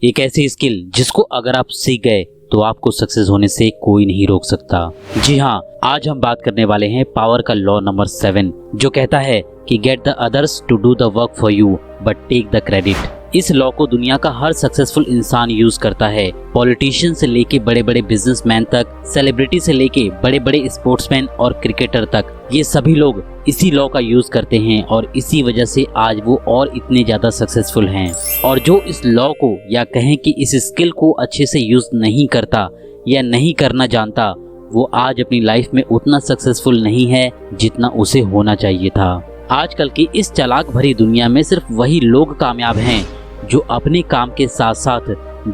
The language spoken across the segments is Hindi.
एक ऐसी स्किल जिसको अगर आप सीख गए तो आपको सक्सेस होने से कोई नहीं रोक सकता। जी हाँ, आज हम बात करने वाले हैं पावर का लॉ नंबर 7, जो कहता है कि get the others to do the work for you but take the credit. इस लॉ को दुनिया का हर सक्सेसफुल इंसान यूज करता है। पॉलिटिशियन से लेके बड़े बड़े बिजनेसमैन तक, सेलिब्रिटी से लेके बड़े बड़े स्पोर्ट्समैन और क्रिकेटर तक, ये सभी लोग इसी लॉ का यूज करते हैं और इसी वजह से आज वो और इतने ज्यादा सक्सेसफुल हैं। और जो इस लॉ को या कहें कि इस स्किल को अच्छे से यूज नहीं करता या नहीं करना जानता, वो आज अपनी लाइफ में उतना सक्सेसफुल नहीं है जितना उसे होना चाहिए था। आजकल की इस चालाक भरी दुनिया में सिर्फ वही लोग कामयाब हैं जो अपने काम के साथ साथ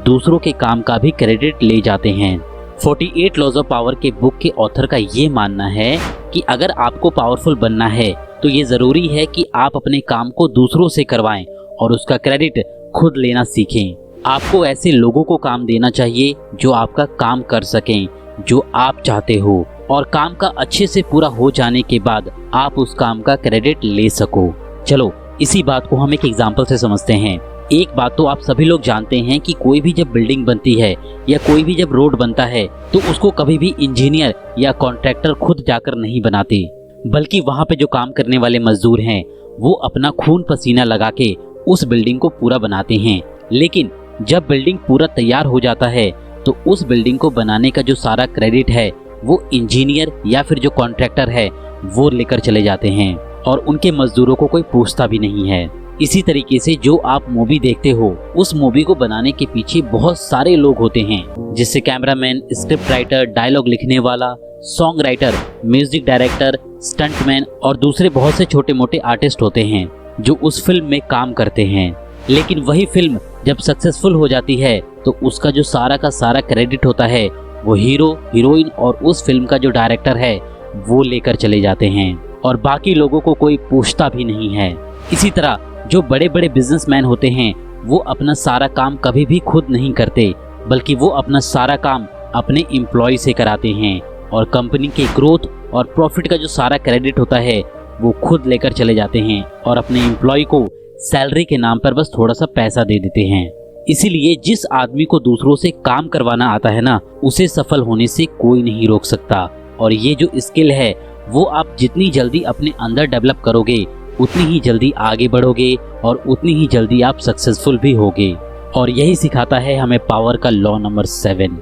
दूसरों के काम का भी क्रेडिट ले जाते हैं। 48 लॉज ऑफ पावर के बुक के ऑथर का ये मानना है कि अगर आपको पावरफुल बनना है तो ये ज़रूरी है कि आप अपने काम को दूसरों से करवाएं और उसका क्रेडिट खुद लेना सीखें। आपको ऐसे लोगों को काम देना चाहिए जो आपका काम कर सकें जो आप चाहते हो, और काम का अच्छे से पूरा हो जाने के बाद आप उस काम का क्रेडिट ले सको। चलो इसी बात को हम एक एग्जाम्पल से समझते हैं। एक बात तो आप सभी लोग जानते हैं कि कोई भी जब बिल्डिंग बनती है या कोई भी जब रोड बनता है तो उसको कभी भी इंजीनियर या कॉन्ट्रैक्टर खुद जाकर नहीं बनाते, बल्कि वहाँ पे जो काम करने वाले मजदूर हैं वो अपना खून पसीना लगा के उस बिल्डिंग को पूरा बनाते हैं। लेकिन जब बिल्डिंग पूरा तैयार हो जाता है तो उस बिल्डिंग को बनाने का जो सारा क्रेडिट है वो इंजीनियर या फिर जो कॉन्ट्रैक्टर है वो लेकर चले जाते हैं और उनके मजदूरों को कोई पूछता भी नहीं है। इसी तरीके से जो आप मूवी देखते हो उस मूवी को बनाने के पीछे बहुत सारे लोग होते हैं, जिससे कैमरामैन, स्क्रिप्ट राइटर, डायलॉग लिखने वाला, song writer, music director, stuntman और दूसरे बहुत से छोटे मोटे आर्टिस्ट होते हैं जो उस फिल्म में काम करते हैं। लेकिन वही फिल्म जब सक्सेसफुल हो जाती है तो उसका जो सारा का सारा क्रेडिट होता है वो हीरो, हीरोइन और उस फिल्म का जो डायरेक्टर है वो लेकर चले जाते हैं और बाकी लोगों को कोई पूछता भी नहीं है। इसी तरह जो बड़े बड़े बिजनेसमैन होते हैं वो अपना सारा काम कभी भी खुद नहीं करते, बल्कि वो अपना सारा काम अपने एम्प्लॉय से कराते हैं और कंपनी के ग्रोथ और प्रॉफिट का जो सारा क्रेडिट होता है वो खुद लेकर चले जाते हैं और अपने एम्प्लॉय को सैलरी के नाम पर बस थोड़ा सा पैसा दे देते हैं। इसीलिए जिस आदमी को दूसरों से काम करवाना आता है ना, उसे सफल होने से कोई नहीं रोक सकता। और ये जो स्किल है वो आप जितनी जल्दी अपने अंदर डेवलप करोगे उतनी ही जल्दी आगे बढ़ोगे और उतनी ही जल्दी आप सक्सेसफुल भी होगे। और यही सिखाता है हमें पावर का लॉ नंबर 7।